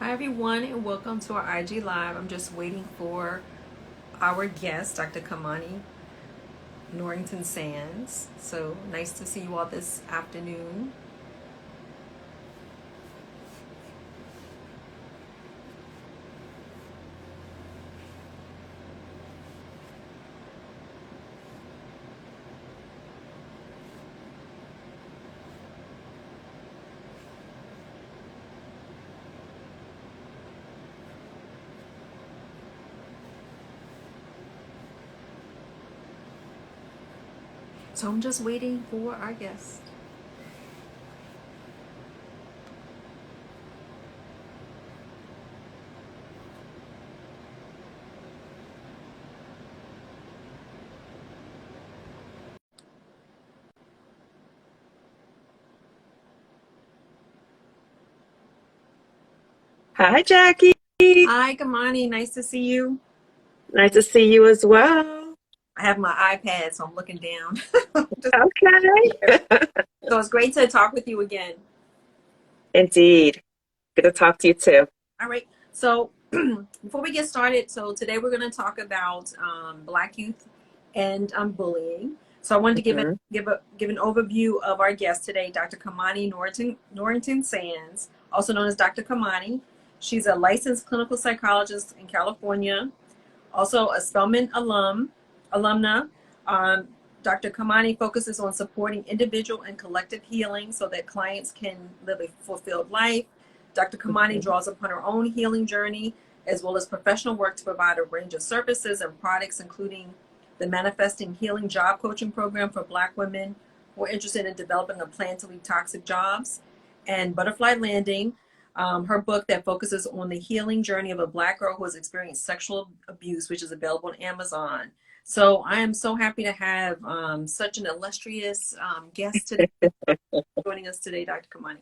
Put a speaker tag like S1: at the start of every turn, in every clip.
S1: Hi everyone and welcome to our IG Live. I'm just waiting for our guest, Dr. Kamani Norrington Sands. So nice to see you all this afternoon. So I'm just waiting for our guest.
S2: Hi, Jackie.
S1: Hi Kamani, nice to see you.
S2: Nice to see you as well.
S1: I have my iPad, so I'm looking down. Just here.
S2: Okay.
S1: So it's great to talk with you again.
S2: Indeed. Good to talk to you too.
S1: All right. So before we get started, so today we're going to talk about Black youth and bullying. So I wanted to
S2: hmm
S1: give an overview of our guest today, Dr. Kamani Norrington Sands, also known as Dr. Kamani. She's a licensed clinical psychologist in California, also a Spelman alumna. Um, Dr. Kamani focuses on supporting individual and collective healing so that clients can live a fulfilled life. Dr. Kamani
S2: hmm
S1: draws upon her own healing journey as well as professional work to provide a range of services and products, including the Manifesting Healing Job Coaching Program for Black women who are interested in developing a plan to leave toxic jobs, and Butterfly Landing, her book that focuses on the healing journey of a Black girl who has experienced sexual abuse, which is available on Amazon. So I am so happy to have such an illustrious guest today joining us today, Dr. Kamani.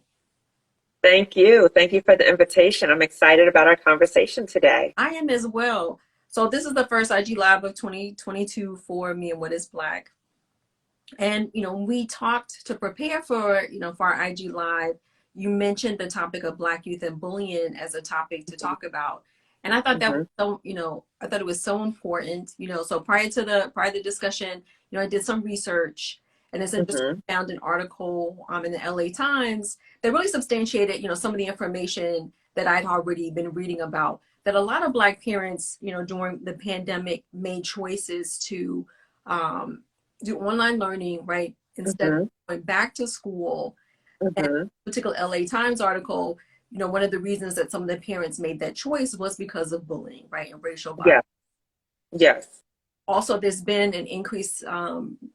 S2: Thank you. Thank you for the invitation. I'm excited about our conversation today.
S1: I am as well. So this is the first IG Live of 2022 for Me and What is Black. And when we talked to prepare for for our IG Live, you mentioned the topic of Black youth and bullying as a topic to talk about. And I thought that was
S2: hmm
S1: so, I thought it was so important. So prior to the discussion, I did some research, and it's interesting,
S2: hmm
S1: I found an article in the LA Times that really substantiated, some of the information that I'd already been reading about, that a lot of Black parents, during the pandemic made choices to um, do online learning, right? Instead of
S2: hmm
S1: going back to school. And
S2: hmm
S1: a particular LA Times article, one of the reasons that some of the parents made that choice was because of bullying, right? And racial bias.
S2: Yeah. Yes.
S1: Also, there's been an increased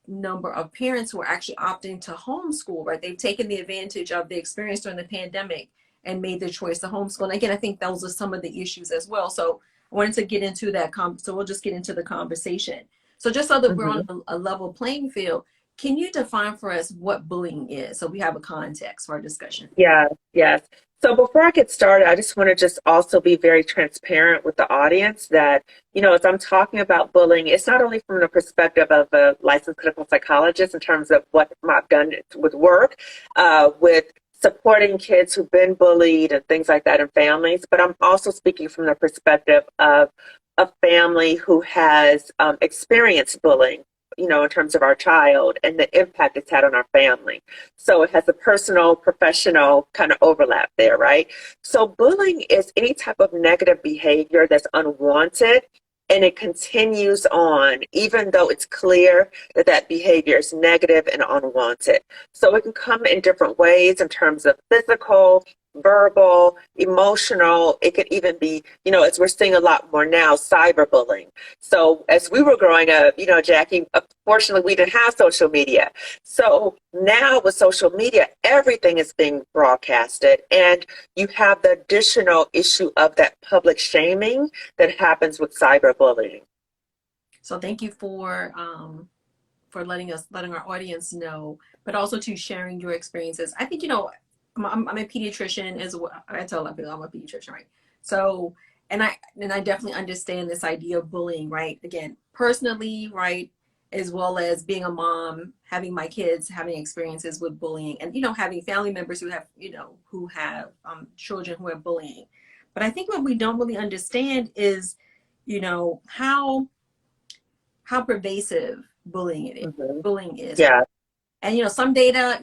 S1: number of parents who are actually opting to homeschool, right? They've taken the advantage of the experience during the pandemic and made the choice to homeschool. And again, I think those are some of the issues as well. So I wanted to get into that. So we'll just get into the conversation. So just so that we're on
S2: hmm
S1: a level playing field, can you define for us what bullying is so we have a context for our discussion?
S2: Yeah. Yes. So before I get started, I just want to just also be very transparent with the audience that, as I'm talking about bullying, it's not only from the perspective of a licensed clinical psychologist in terms of what I've done with work, with supporting kids who've been bullied and things like that in families, but I'm also speaking from the perspective of a family who has experienced bullying, in terms of our child and the impact it's had on our family. So it has a personal, professional kind of overlap there, right? So bullying is any type of negative behavior that's unwanted and it continues on, even though it's clear that that behavior is negative and unwanted. So it can come in different ways in terms of physical, verbal, emotional. It could even be, as we're seeing a lot more now, cyberbullying. So as we were growing up, Jackie, unfortunately, we didn't have social media. So now with social media, everything is being broadcasted, and you have the additional issue of that public shaming that happens with cyberbullying.
S1: So thank you for letting our audience know, but also to sharing your experiences. I think I'm a pediatrician as well. I tell a lot of people I'm a pediatrician, right? So and I definitely understand this idea of bullying, right? Again, personally, right, as well as being a mom, having my kids having experiences with bullying, and having family members who have children who have bullying. But I think what we don't really understand is, how pervasive
S2: Hmm.
S1: bullying is.
S2: Yeah.
S1: And some data,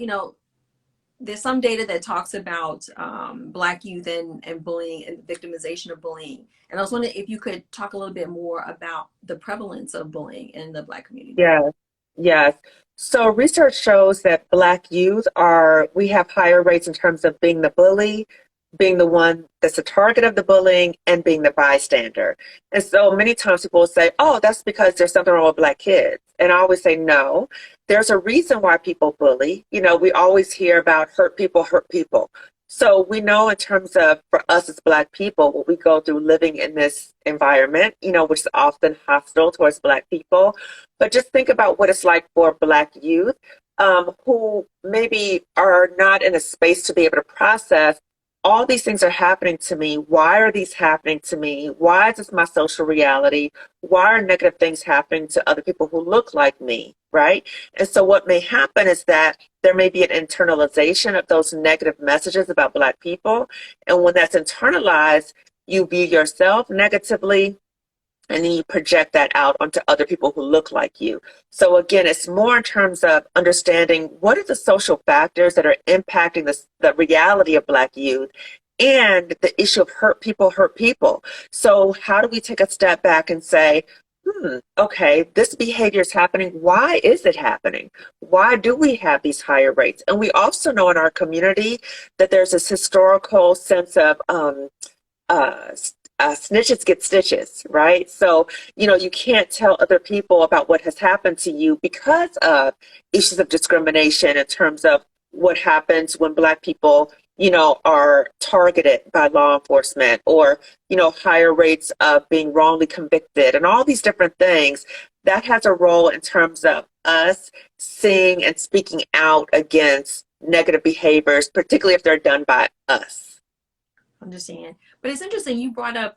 S1: there's some data that talks about Black youth and bullying and victimization of bullying. And I was wondering if you could talk a little bit more about the prevalence of bullying in the Black community.
S2: Yes, yes. So research shows that Black youth we have higher rates in terms of being the bully, being the one that's the target of the bullying, and being the bystander. And so many times people will say, oh, that's because there's something wrong with Black kids. And I always say, no, there's a reason why people bully. We always hear about hurt people hurt people. So we know in terms of for us as Black people, what we go through living in this environment, which is often hostile towards Black people. But just think about what it's like for Black youth who maybe are not in a space to be able to process all these things are happening to me. Why are these happening to me? Why is this my social reality? Why are negative things happening to other people who look like me? Right. And so what may happen is that there may be an internalization of those negative messages about Black people. And when that's internalized, you view yourself negatively, and then you project that out onto other people who look like you. So again, it's more in terms of understanding what are the social factors that are impacting the reality of Black youth and the issue of hurt people hurt people. So how do we take a step back and say, okay, this behavior is happening. Why is it happening? Why do we have these higher rates? And we also know in our community that there's this historical sense of snitches get stitches, right? So, you can't tell other people about what has happened to you because of issues of discrimination in terms of what happens when Black people, are targeted by law enforcement or, higher rates of being wrongly convicted and all these different things. That has a role in terms of us seeing and speaking out against negative behaviors, particularly if they're done by us.
S1: Understand. But it's interesting you brought up,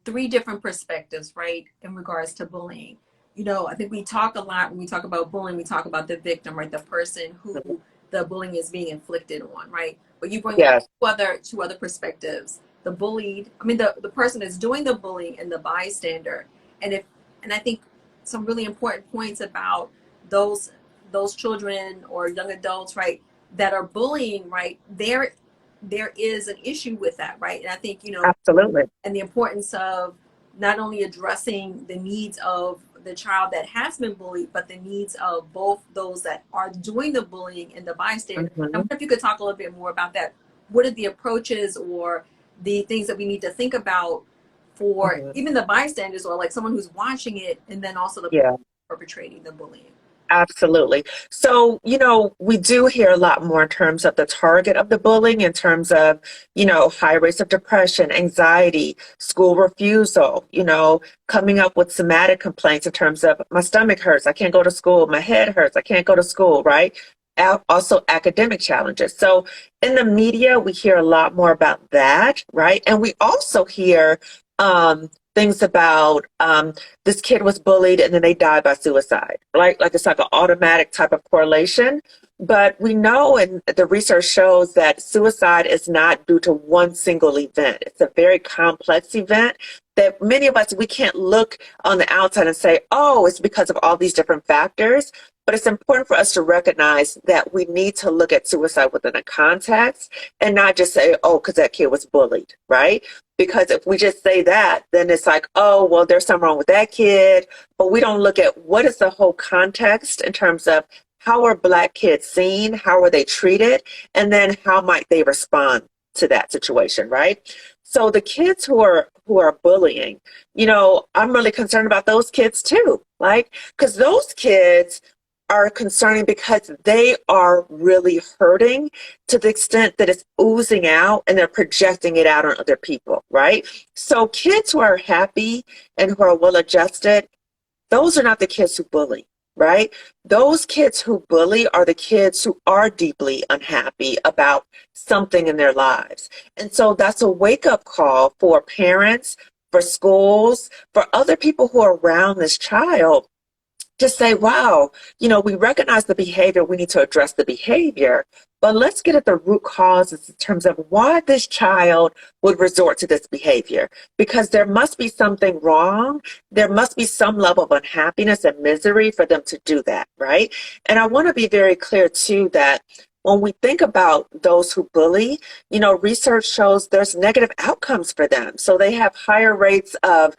S1: three different perspectives, right, in regards to bullying. I think we talk a lot when we talk about bullying, we talk about the victim, right, the person who the bullying is being inflicted on, right? But you bring up
S2: Yes.
S1: two other perspectives. The bullied, the person that's doing the bullying and the bystander. And I think some really important points about those children or young adults, right, that are bullying, right, there is an issue with that, right? And I think,
S2: Absolutely.
S1: and the importance of not only addressing the needs of the child that has been bullied, but the needs of both those that are doing the bullying and the bystander. I wonder if you could talk a little bit more about that. What are the approaches or the things that we need to think about for even the bystanders or like someone who's watching it and then also the perpetrating the bullying?
S2: Absolutely. So, we do hear a lot more in terms of the target of the bullying, in terms of, high rates of depression, anxiety, school refusal, coming up with somatic complaints in terms of my stomach hurts, I can't go to school, my head hurts, I can't go to school, right? Also academic challenges. So in the media, we hear a lot more about that, right? And we also hear things about this kid was bullied and then they died by suicide, right? Like it's like an automatic type of correlation. But we know, and the research shows that suicide is not due to one single event. It's a very complex event that many of us, we can't look on the outside and say, oh, it's because of all these different factors. But it's important for us to recognize that we need to look at suicide within a context and not just say, oh, because that kid was bullied, right? Because if we just say that, then it's like, oh, well, there's something wrong with that kid. But we don't look at what is the whole context in terms of how are Black kids seen? How are they treated? And then how might they respond to that situation, right? So the kids who are bullying, I'm really concerned about those kids too, like, because those kids are concerning because they are really hurting to the extent that it's oozing out and they're projecting it out on other people, right? So kids who are happy and who are well adjusted, those are not the kids who bully, right? Those kids who bully are the kids who are deeply unhappy about something in their lives. And so that's a wake-up call for parents, for schools, for other people who are around this child to say, wow, we recognize the behavior, we need to address the behavior, but let's get at the root causes in terms of why this child would resort to this behavior. Because there must be something wrong. There must be some level of unhappiness and misery for them to do that, right? And I want to be very clear too that when we think about those who bully, research shows there's negative outcomes for them. So they have higher rates of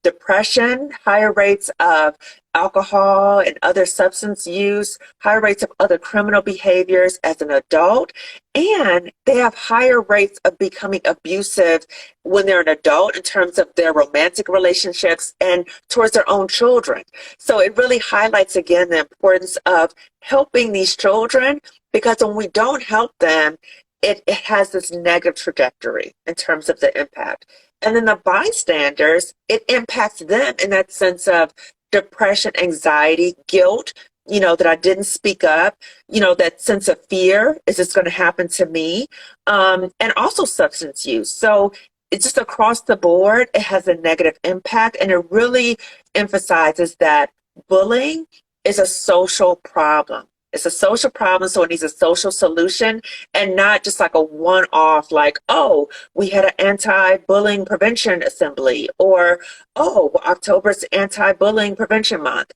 S2: depression, higher rates of alcohol and other substance use, higher rates of other criminal behaviors as an adult, and they have higher rates of becoming abusive when they're an adult in terms of their romantic relationships and towards their own children. So it really highlights again the importance of helping these children, because when we don't help them, it has this negative trajectory in terms of the impact. And then the bystanders, it impacts them in that sense of depression, anxiety, guilt, that I didn't speak up, that sense of fear, is this going to happen to me? And also substance use. So it's just across the board, it has a negative impact, and it really emphasizes that bullying is a social problem. It's a social problem, so it needs a social solution, and not just like a one-off, like, oh, we had an anti-bullying prevention assembly, or, oh, well, October's anti-bullying prevention month.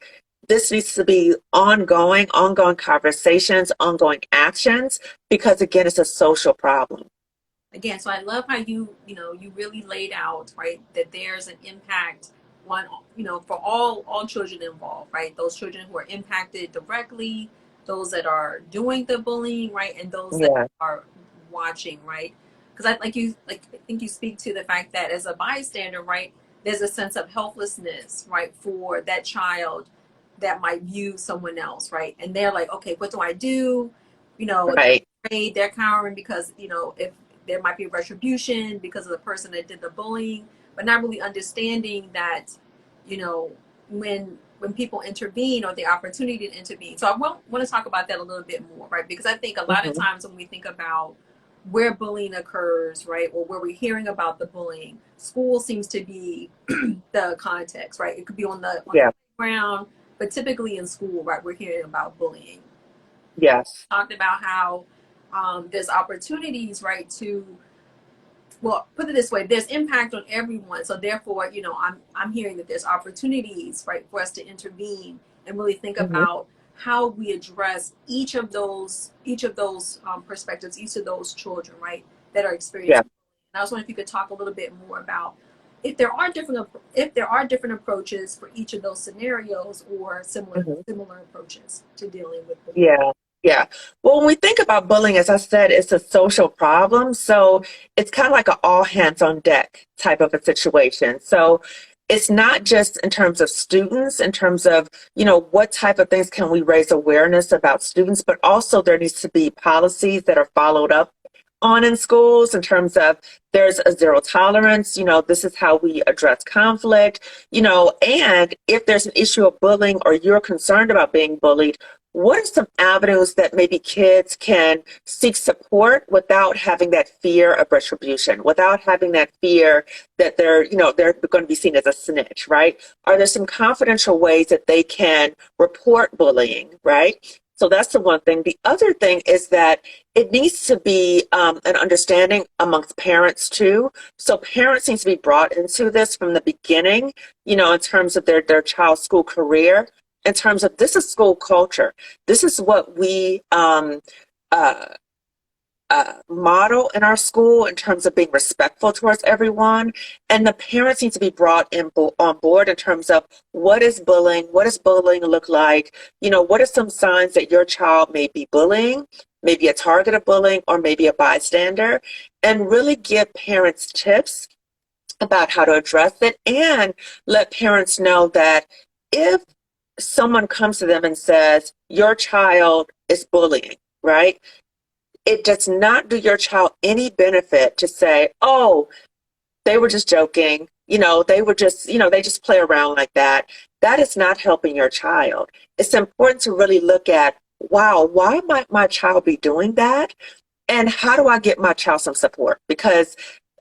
S2: This needs to be ongoing conversations, ongoing actions, because again, it's a social problem.
S1: Again, so I love how you really laid out, right, that there's an impact on, for all children involved, right? Those children who are impacted directly, those that are doing the bullying, right, and those that are watching, right? Because I think you speak to the fact that as a bystander, right, there's a sense of helplessness, right, for that child that might view someone else, right, and they're like, okay, what do I do?
S2: Right.
S1: They're afraid, they're cowering because if there might be retribution because of the person that did the bullying, but not really understanding that, when people intervene or the opportunity to intervene. So I want to talk about that a little bit more, right? Because I think a lot of times when we think about where bullying occurs, right, or where we're hearing about the bullying, school seems to be the context, right? It could be on the ground, but typically in school, right, we're hearing about bullying.
S2: Yes.
S1: Talked about how there's opportunities, right, well, put it this way, there's impact on everyone. So therefore, I'm hearing that there's opportunities, right, for us to intervene and really think about how we address each of those perspectives, each of those children, right, that are experiencing. And I was wondering if you could talk a little bit more about if there are different approaches for each of those scenarios, or similar approaches to dealing with bullying.
S2: Yeah. Well, when we think about bullying, as I said, it's a social problem. So it's kind of like an all hands on deck type of a situation. So it's not just in terms of students, in terms of, what type of things can we raise awareness about students, but also there needs to be policies that are followed up on in schools in terms of there's a zero tolerance, this is how we address conflict, and if there's an issue of bullying or you're concerned about being bullied, what are some avenues that maybe kids can seek support without having that fear of retribution, without having that fear that they're going to be seen as a snitch, right? Are there some confidential ways that they can report bullying, right? So that's the one thing. The other thing is that it needs to be an understanding amongst parents too. So parents need to be brought into this from the beginning, in terms of their child's school career, in terms of this is school culture. This is what we model in our school in terms of being respectful towards everyone. And the parents need to be brought on board in terms of what is bullying look like, what are some signs that your child may be bullying, maybe a target of bullying, or maybe a bystander, and really give parents tips about how to address it, and let parents know that if someone comes to them and says, your child is bullying, right? It does not do your child any benefit to say, oh, they were just joking, they were just, they just play around like that. That is not helping your child. It's important to really look at, wow, why might my child be doing that? And how do I get my child some support? Because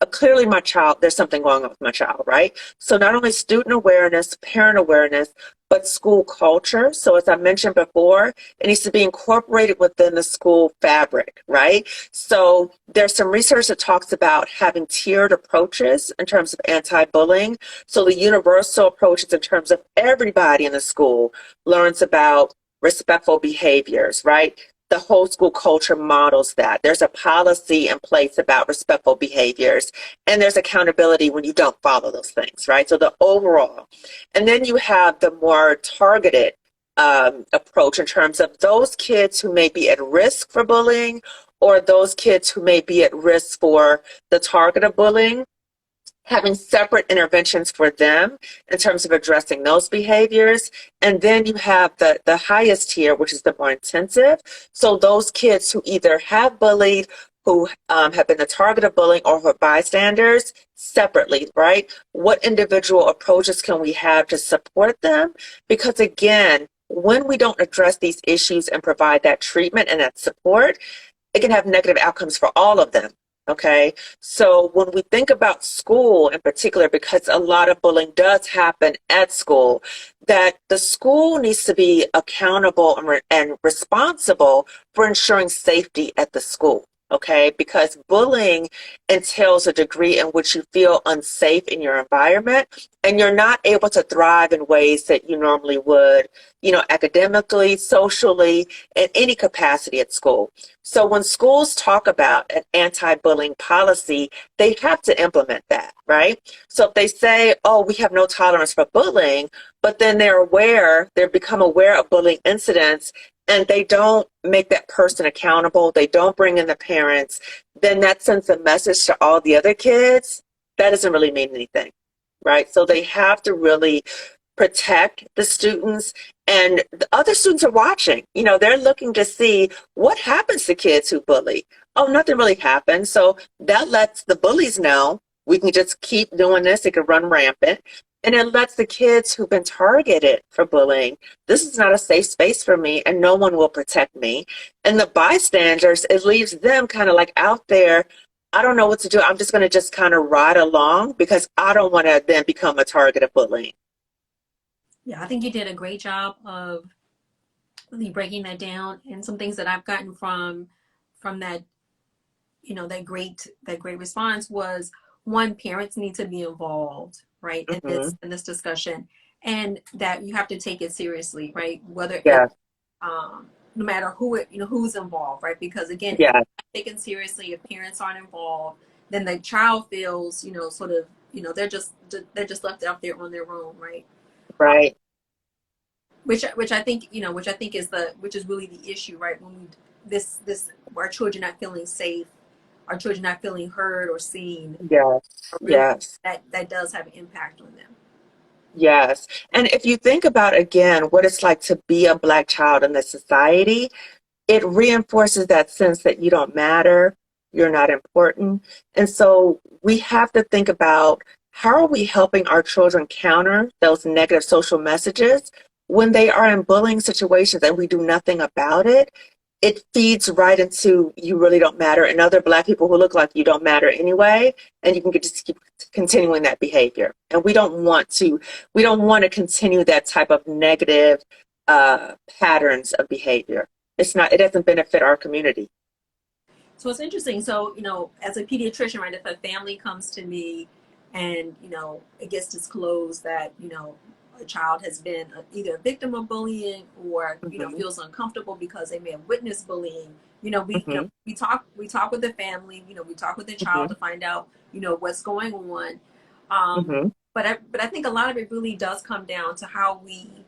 S2: clearly my child, there's something going on with my child, right? So not only student awareness, parent awareness, but school culture. So as I mentioned before, it needs to be incorporated within the school fabric, right? So there's some research that talks about having tiered approaches in terms of anti-bullying. So the universal approach is in terms of everybody in the school learns about respectful behaviors, right? The whole school culture models that. There's a policy in place about respectful behaviors, and there's accountability when you don't follow those things, right? So the overall. And then you have the more targeted approach in terms of those kids who may be at risk for bullying or those kids who may be at risk for the target of bullying, having separate interventions for them in terms of addressing those behaviors. And then you have the highest tier, which is the more intensive. So those kids who either have bullied, who have been the target of bullying, or who are bystanders separately, right? What individual approaches can we have to support them? Because again, when we don't address these issues and provide that treatment and that support, it can have negative outcomes for all of them. Okay, so when we think about school in particular, because a lot of bullying does happen at school, that the school needs to be accountable and responsible for ensuring safety at the school. Okay, because bullying entails a degree in which you feel unsafe in your environment and you're not able to thrive in ways that you normally would, you know, academically, socially, in any capacity at school. So when schools talk about an anti-bullying policy, they have to implement that, right? So if they say, oh, we have no tolerance for bullying, but then they become aware of bullying incidents and they don't make that person accountable, they don't bring in the parents, then that sends a message to all the other kids. That doesn't really mean anything, right? So they have to really protect the students, and the other students are watching. You know, they're looking to see what happens to kids who bully. Oh, nothing really happens. So that lets the bullies know we can just keep doing this. It can run rampant. And it lets the kids who've been targeted for bullying, this is not a safe space for me and no one will protect me. And the bystanders, it leaves them kind of like out there. I don't know what to do. I'm just going to just kind of ride along because I don't want to then become a target of bullying.
S1: Yeah, I think you did a great job of really breaking that down. And some things that I've gotten from that, that great response was, one, parents need to be involved, right, in
S2: Hmm.
S1: this discussion, and that you have to take it seriously, right? Whether it
S2: Yeah,
S1: no matter who's involved, right? Because again, if
S2: yeah,
S1: it's not taken seriously, if parents aren't involved, then the child feels, sort of, they're just left out there on their own, right?
S2: right.
S1: Which I think which is really the issue, right? When we this our children not feeling safe, our children not feeling heard or seen,
S2: Yes,
S1: really
S2: yes.
S1: that does have an impact on them.
S2: Yes. And if you think about again what it's like to be a Black child in this society, it reinforces that sense that you don't matter, you're not important. And so we have to think about how are we helping our children counter those negative social messages when they are in bullying situations and we do nothing about it. It feeds right into you really don't matter, and other Black people who look like you don't matter anyway, and you can just keep continuing that behavior. And we don't want to continue that type of negative patterns of behavior. It doesn't benefit our community.
S1: So it's interesting. So, as a pediatrician, right, if a family comes to me and, it gets disclosed that, a child has been either a victim of bullying or,
S2: Hmm.
S1: feels uncomfortable because they may have witnessed bullying,
S2: Hmm.
S1: we talk with the family, we talk with the child
S2: Hmm.
S1: to find out, what's going on. Um,
S2: Hmm.
S1: but I think a lot of it really does come down to how we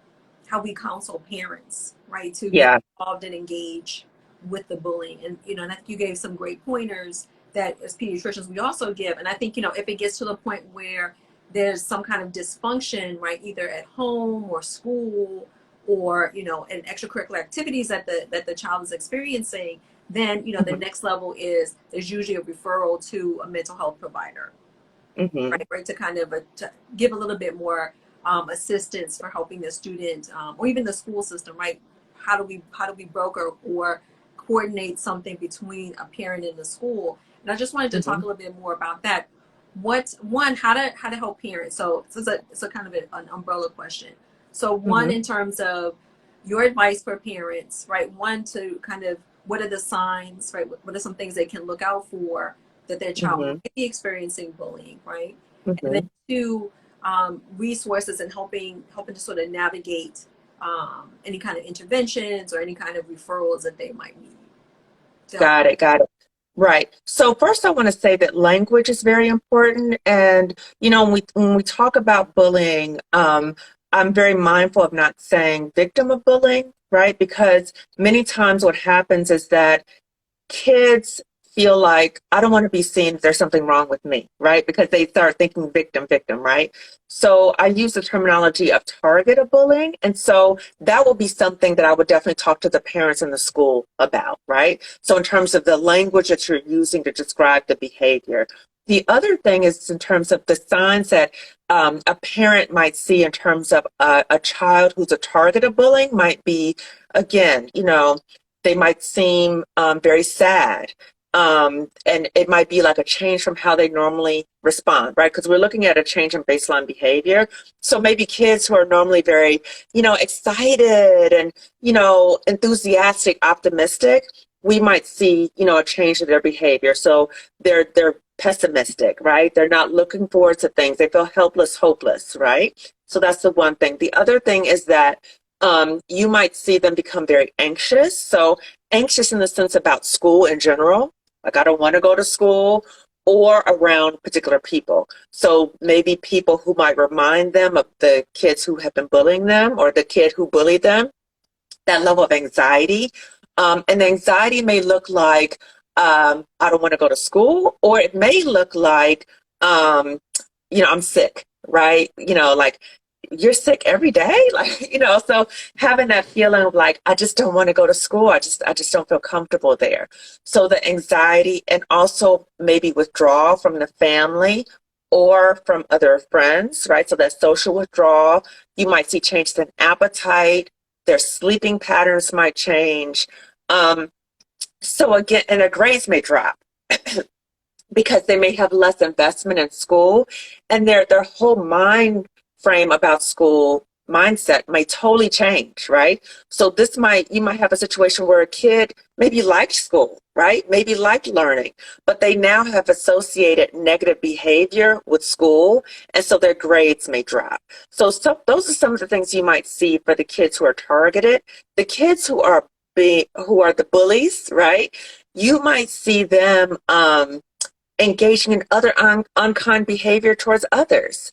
S1: counsel parents, right, to get
S2: Yeah.
S1: involved and engage with the bullying. And and I think you gave some great pointers that as pediatricians we also give. And I think if it gets to the point where there's some kind of dysfunction, right, either at home or school or in extracurricular activities that the child is experiencing, then the
S2: Hmm.
S1: next level is there's usually a referral to a mental health provider,
S2: Hmm.
S1: right, to kind of to give a little bit more assistance for helping the student, or even the school system, right? How do we broker or coordinate something between a parent and the school? And I just wanted to talk
S2: Hmm.
S1: a little bit more about that. how to help parents? So it's a kind of an umbrella question. So one,
S2: Hmm.
S1: in terms of your advice for parents, right? One, to kind of, what are the signs, right? What are some things they can look out for that their child
S2: Hmm.
S1: might be experiencing bullying, right? And then
S2: Hmm.
S1: two, resources and helping to sort of navigate any kind of interventions or any kind of referrals that they might need to help.
S2: Got it. Got it. Right. So first, I want to say that language is very important. And, when we talk about bullying, I'm very mindful of not saying victim of bullying, right? Because many times what happens is that kids feel like I don't want to be seen if there's something wrong with me, right? Because they start thinking victim, victim, right? So I use the terminology of target of bullying. And so that will be something that I would definitely talk to the parents in the school about, right? So in terms of the language that you're using to describe the behavior. The other thing is in terms of the signs that a parent might see in terms of a child who's a target of bullying might be, again, they might seem very sad. And it might be like a change from how they normally respond, right? Because we're looking at a change in baseline behavior. So maybe kids who are normally very, excited and, enthusiastic, optimistic, we might see, a change in their behavior. So they're pessimistic, right? They're not looking forward to things. They feel helpless, hopeless, right? So that's the one thing. The other thing is that you might see them become very anxious. So anxious in the sense about school in general, like I don't want to go to school, or around particular people. So maybe people who might remind them of the kids who have been bullying them or the kid who bullied them, that level of anxiety. And the anxiety may look like, I don't want to go to school, or it may look like, I'm sick, right? Like you're sick every day, like, so having that feeling of like, I just don't want to go to school. I just don't feel comfortable there. So the anxiety, and also maybe withdrawal from the family or from other friends, right? So that social withdrawal. You might see changes in appetite, their sleeping patterns might change. Um, so again, and their grades may drop because they may have less investment in school, and their whole mind frame about school mindset may totally change, right? So you might have a situation where a kid maybe liked school, right? Maybe liked learning, but they now have associated negative behavior with school, and so their grades may drop. So those are some of the things you might see for the kids who are targeted. The kids who are the bullies, right? You might see them engaging in other unkind behavior towards others.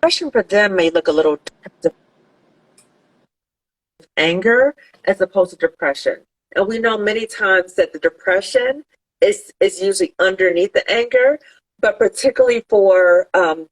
S2: Depression for them may look a little anger as opposed to depression. And we know many times that the depression is usually underneath the anger, but particularly for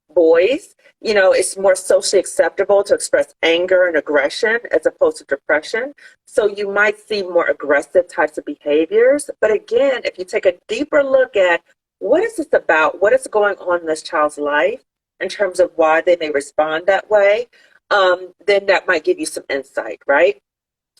S2: boys, it's more socially acceptable to express anger and aggression as opposed to depression. So you might see more aggressive types of behaviors. But again, if you take a deeper look at what is this about, what is going on in this child's life in terms of why they may respond that way, then that might give you some insight, right?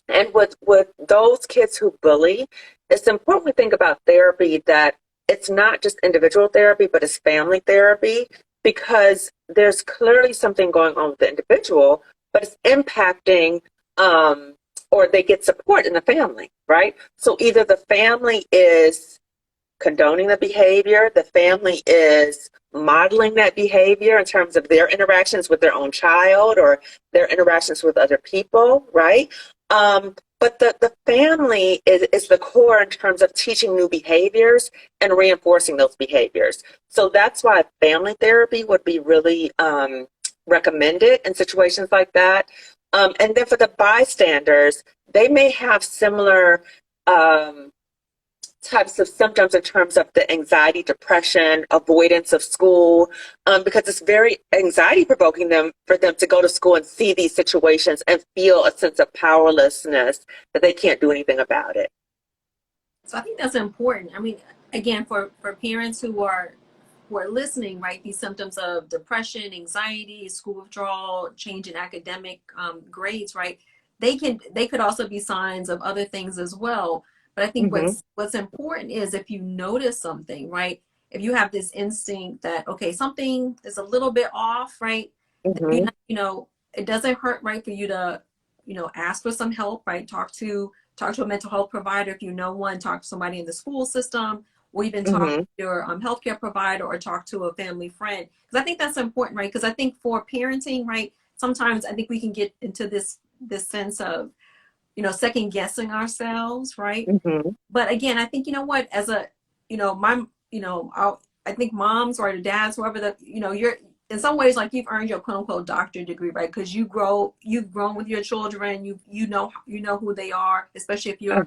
S2: And with those kids who bully, it's important to think about therapy, that it's not just individual therapy, but it's family therapy, because there's clearly something going on with the individual, but it's impacting, or they get support in the family, right? So either the family is condoning the behavior, the family is modeling that behavior in terms of their interactions with their own child or their interactions with other people, right? But the family is the core in terms of teaching new behaviors and reinforcing those behaviors. So that's why family therapy would be really recommended in situations like that. And then for the bystanders, they may have similar types of symptoms in terms of the anxiety, depression, avoidance of school, because it's very anxiety provoking for them to go to school and see these situations and feel a sense of powerlessness that they can't do anything about it.
S1: So I think that's important. I mean, again, for parents who are listening, right? These symptoms of depression, anxiety, school withdrawal, change in academic grades, right? They could also be signs of other things as well. But I think
S2: Mm-hmm.
S1: what's important is if you notice something, right? If you have this instinct that, okay, something is a little bit off, right?
S2: Mm-hmm.
S1: It doesn't hurt, right, for you to, ask for some help, right? Talk to a mental health provider if you know one, talk to somebody in the school system, or even talk to
S2: Mm-hmm.
S1: your healthcare provider or talk to a family friend. Because I think that's important, right? Because I think for parenting, right, sometimes I think we can get into this sense of, second guessing ourselves, right?
S2: Mm-hmm.
S1: But again, I think, what, as a, my, I think moms or dads, whoever you're in some ways like you've earned your quote unquote doctorate degree, right? Because you've grown with your children, you know who they are, especially if you're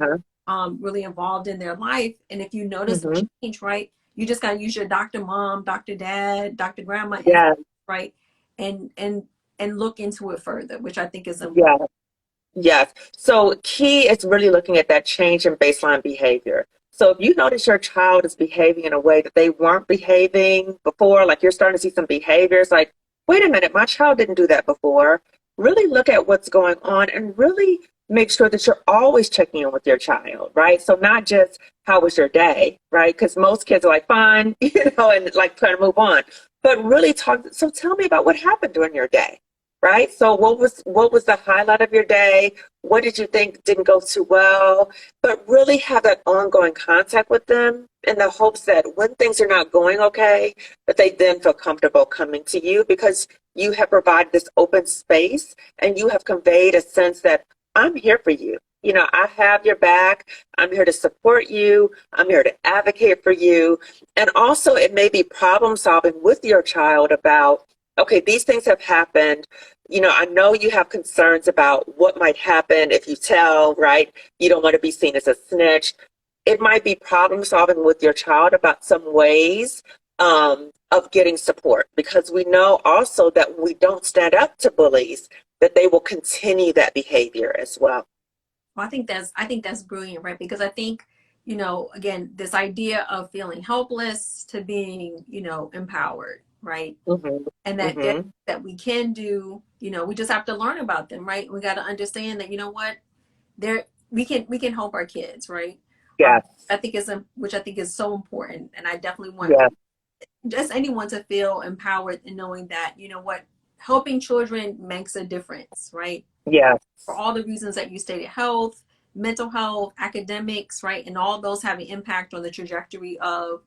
S2: Uh-huh.
S1: really involved in their life. And if you notice a
S2: Mm-hmm.
S1: change, right, you just gotta use your doctor mom, doctor dad, doctor grandma,
S2: Yeah.
S1: right, and and look into it further, which I think is important.
S2: Yeah. Yes. So key is really looking at that change in baseline behavior. So if you notice your child is behaving in a way that they weren't behaving before, like you're starting to see some behaviors like, wait a minute, my child didn't do that before. Really look at what's going on and really make sure that you're always checking in with your child, right? So not just how was your day, right? Because most kids are like, fine, and like trying to move on. But really talk. So tell me about what happened during your day, right? So what was the highlight of your day? What did you think didn't go too well? But really have that ongoing contact with them in the hopes that when things are not going okay, that they then feel comfortable coming to you because you have provided this open space and you have conveyed a sense that I'm here for you. I have your back. I'm here to support you. I'm here to advocate for you. And also, it may be problem solving with your child about, okay, these things have happened. I know you have concerns about what might happen if you tell, right? You don't want to be seen as a snitch. It might be problem solving with your child about some ways of getting support because we know also that when we don't stand up to bullies, that they will continue that behavior as well.
S1: Well, I think that's brilliant, right? Because I think, again, this idea of feeling helpless to being, empowered, right?
S2: Hmm.
S1: And that
S2: Hmm.
S1: that we can do, we just have to learn about them, right? We got to understand that, what, there we can help our kids, right? Um,
S2: Yes.
S1: which I think is so important, and I definitely want
S2: Yes.
S1: just anyone to feel empowered in knowing that, what, helping children makes a difference, right?
S2: Yes.
S1: For all the reasons that you stated, health, mental health, academics, right? And all those having impact on the trajectory of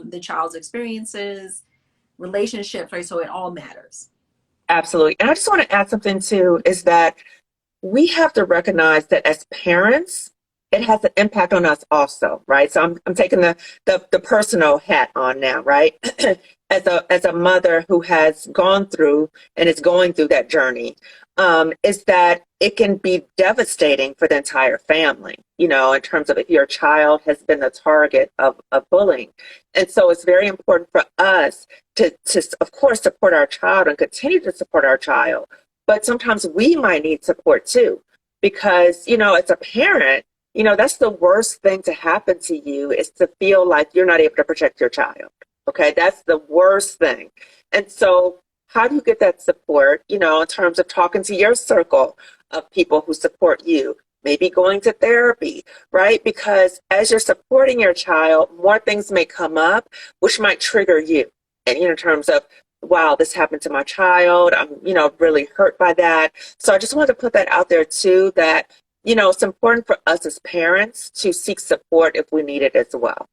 S1: the child's experiences, relationships, right? So it all matters.
S2: Absolutely. And I just want to add something too, is that we have to recognize that as parents, it has an impact on us also, right? So I'm taking the personal hat on now, right? As a mother who has gone through and is going through that journey, is that it can be devastating for the entire family, in terms of if your child has been the target of bullying. And so it's very important for us to of course support our child and continue to support our child, but sometimes we might need support too because as a parent, that's the worst thing to happen to you is to feel like you're not able to protect your child. Okay, that's the worst thing. And so how do you get that support, in terms of talking to your circle of people who support you, maybe going to therapy, right? Because as you're supporting your child, more things may come up which might trigger you, and in terms of, wow, this happened to my child. I'm, really hurt by that. So I just wanted to put that out there too, that, it's important for us as parents to seek support if we need it as well.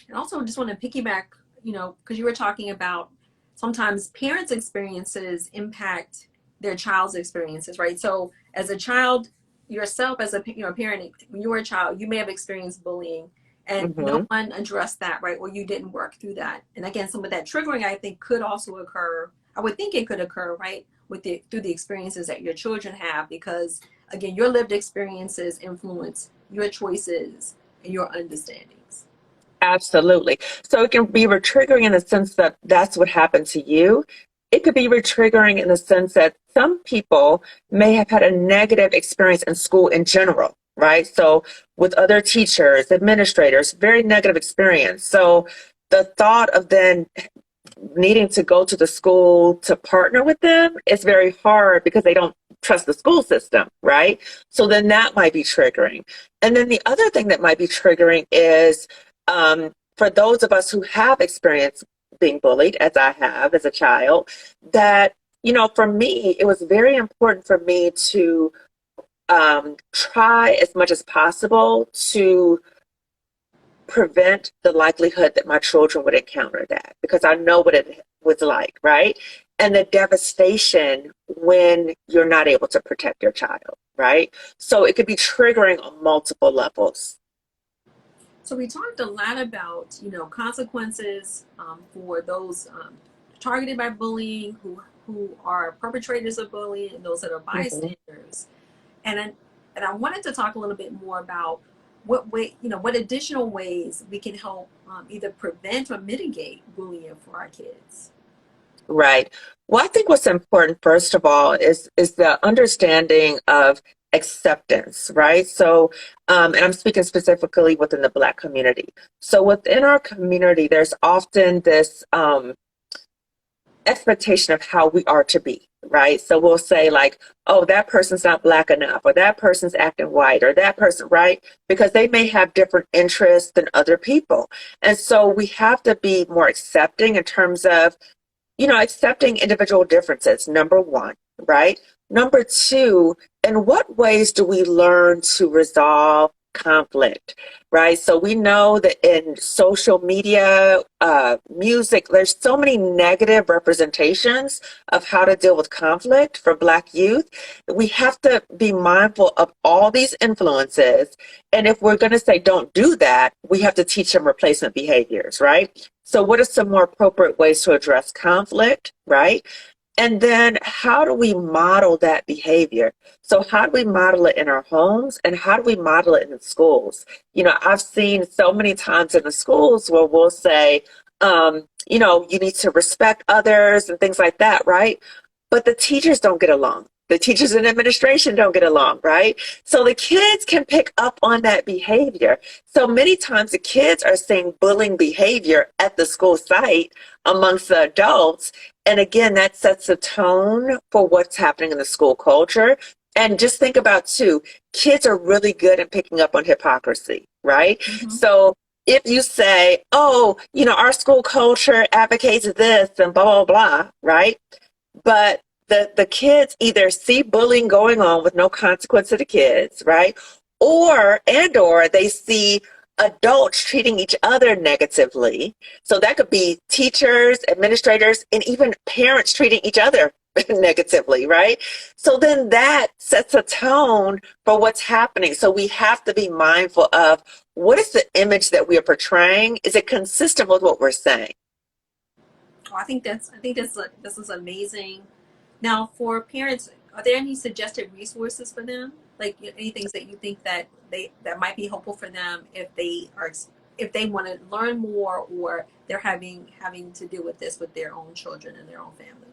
S1: And also just want to piggyback, because you were talking about sometimes parents' experiences impact their child's experiences, right? So as a child yourself, as a parent, when you were a child, you may have experienced bullying and no
S2: Hmm.
S1: one addressed that, right? Or you didn't work through that. And again, some of that triggering I think could also occur. I would think it could occur, right? Through the experiences that your children have, because again, your lived experiences influence your choices and your understandings.
S2: Absolutely. So it can be retriggering in the sense that that's what happened to you. It could be retriggering in the sense that some people may have had a negative experience in school in general, right? So with other teachers, administrators, very negative experience. So the thought of then needing to go to the school to partner with them, it's very hard because they don't trust the school system, right? So then that might be triggering. And then the other thing that might be triggering is for those of us who have experienced being bullied, as I have as a child, that, you know, for me, it was very important for me to try as much as possible to prevent the likelihood that my children would encounter that, because I know what it was like, right? And the devastation when you're not able to protect your child, right? So it could be triggering on multiple levels.
S1: So we talked a lot about, you know, consequences for those targeted by bullying, who are perpetrators of bullying, and those that are bystanders. And I wanted to talk a little bit more about what way, you know, what additional ways we can help either prevent or mitigate bullying for our kids.
S2: Right. Well, I think what's important, first of all, is the understanding of acceptance, right? So, and I'm speaking specifically within the Black community. So within our community, there's often this expectation of how we are to be, right? So we'll say like, oh, that person's not Black enough, or that person's acting white, or that person, right? Because they may have different interests than other people. And so we have to be more accepting in terms of, you know, accepting individual differences, number one, right? Number two, in what ways do we learn to resolve conflict, right? So we know that in social media, music, there's so many negative representations of how to deal with conflict for Black youth. We have to be mindful of all these influences. And if we're going to say don't do that, we have to teach them replacement behaviors, right? So what are some more appropriate ways to address conflict, right? And then how do we model that behavior? So how do we model it in our homes, and how do we model it in the schools? You know, I've seen so many times in the schools where we'll say, you know, you need to respect others and things like that, right? But the teachers don't get along. The teachers and administration don't get along, right? So the kids can pick up on that behavior. So many times the kids are seeing bullying behavior at the school site amongst the adults. And again, that sets a tone for what's happening in the school culture. And just think about too, kids are really good at picking up on hypocrisy, right? Mm-hmm. So if you say, oh, you know, our school culture advocates this and blah, blah, blah, right? But the kids either see bullying going on with no consequence to the kids, right? Or they see adults treating each other negatively. So that could be teachers, administrators, and even parents treating each other negatively, right? So then that sets a tone for what's happening. So we have to be mindful of what is the image that we are portraying? Is it consistent with what we're saying?
S1: Oh, I think this is amazing. Now, for parents, are there any suggested resources for them? Like any things that you think that might be helpful for them if they want to learn more, or they're having to deal with this with their own children and their own family?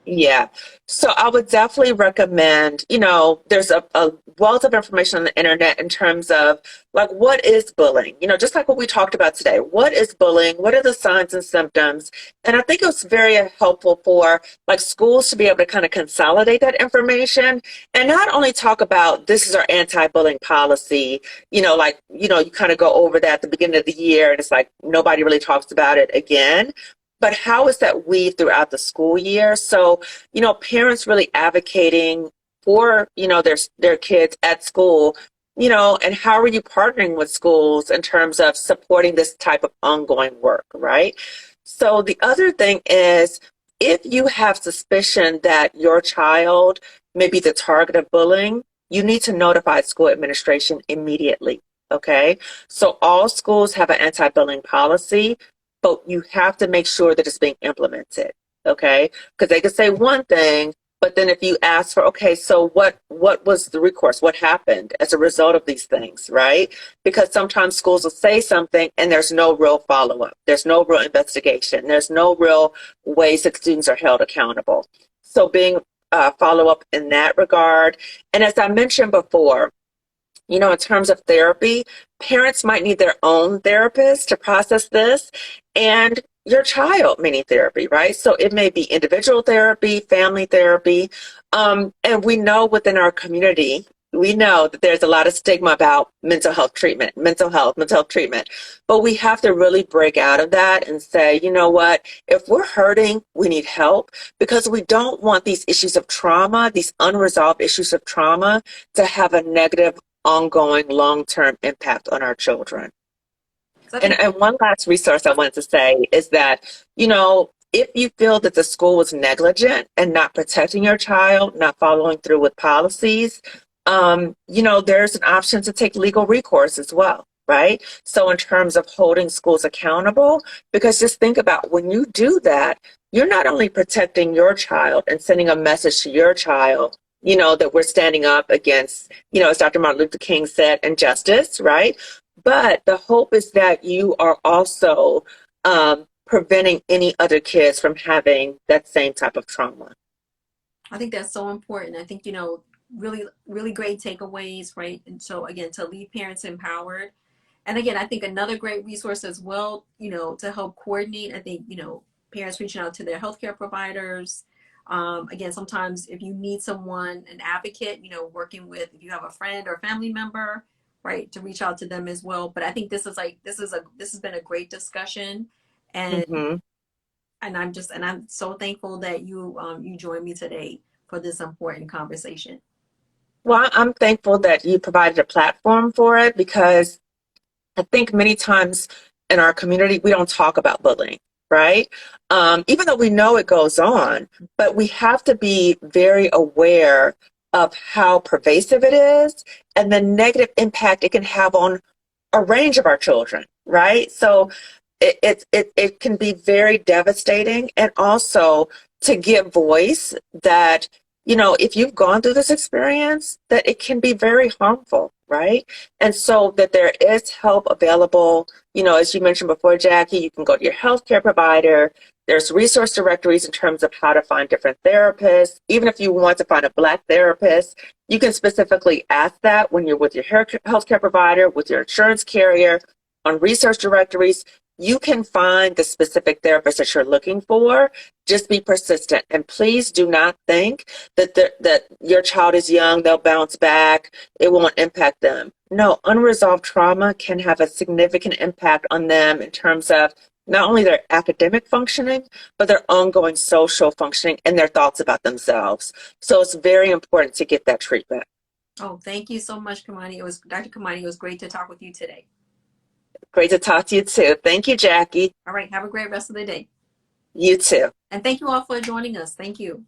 S2: Yeah. So I would definitely recommend, you know, there's a wealth of information on the internet in terms of like, what is bullying? You know, just like what we talked about today, what is bullying? What are the signs and symptoms? And I think it was very helpful for like schools to be able to kind of consolidate that information and not only talk about this is our anti-bullying policy, you know, like, you know, you kind of go over that at the beginning of the year and it's like nobody really talks about it again. But how is that weaved throughout the school year? So, you know, parents really advocating for, you know, their kids at school, you know, and how are you partnering with schools in terms of supporting this type of ongoing work, right? So the other thing is, if you have suspicion that your child may be the target of bullying, you need to notify school administration immediately, okay? So all schools have an anti-bullying policy, but you have to make sure that it's being implemented, okay? Because they could say one thing, but then if you ask for, okay, so what was the recourse? What happened as a result of these things, right? Because sometimes schools will say something and there's no real follow-up. There's no real investigation. There's no real ways that students are held accountable. So being follow-up in that regard. And as I mentioned before, You know, in terms of therapy, parents might need their own therapist to process this, and your child may need therapy, right? So it may be individual therapy, family therapy. And we know within our community, we know that there's a lot of stigma about mental health treatment. But we have to really break out of that and say, you know what, if we're hurting, we need help, because we don't want these issues of trauma, these unresolved issues of trauma, to have a negative ongoing long-term impact on our children.
S1: So I
S2: And,
S1: think,
S2: and one last resource I wanted to say is that, you know, if you feel that the school was negligent and not protecting your child, not following through with policies, you know, there's an option to take legal recourse as well, right? So in terms of holding schools accountable, because just think about when you do that, you're not only protecting your child and sending a message to your child, you know, that we're standing up against, you know, as Dr. Martin Luther King said, injustice, right? But the hope is that you are also preventing any other kids from having that same type of trauma.
S1: I think that's so important. I think, really, really great takeaways, right? And so again, to leave parents empowered. And again, I think another great resource as well, to help coordinate, I think, parents reaching out to their healthcare providers. Again, sometimes if you need someone, an advocate, working with, if you have a friend or family member, right, to reach out to them as well. But I think this has been a great discussion, and
S2: Mm-hmm.
S1: I'm so thankful that you joined me today for this important conversation.
S2: Well, I'm thankful that you provided a platform for it, because I think many times in our community, we don't talk about bullying, right? Even though we know it goes on, but we have to be very aware of how pervasive it is and the negative impact it can have on a range of our children, right? So it can be very devastating, and also to give voice that, you know, if you've gone through this experience, that it can be very harmful, right? And so that there is help available, you know, as you mentioned before, Jackie, you can go to your healthcare provider. There's resource directories in terms of how to find different therapists. Even if you want to find a Black therapist, you can specifically ask that when you're with your healthcare provider, with your insurance carrier, on research directories. You can find the specific therapist that you're looking for. Just be persistent, and please do not think that that your child is young, they'll bounce back, it won't impact them. No, unresolved trauma can have a significant impact on them in terms of not only their academic functioning, but their ongoing social functioning and their thoughts about themselves. So it's very important to get that treatment.
S1: Oh, thank you so much, Kamani. Dr. Kamani, it was great to talk with you today.
S2: Great to talk to you too. Thank you, Jackie.
S1: All right, have a great rest of the day.
S2: You too.
S1: And thank you all for joining us. Thank you.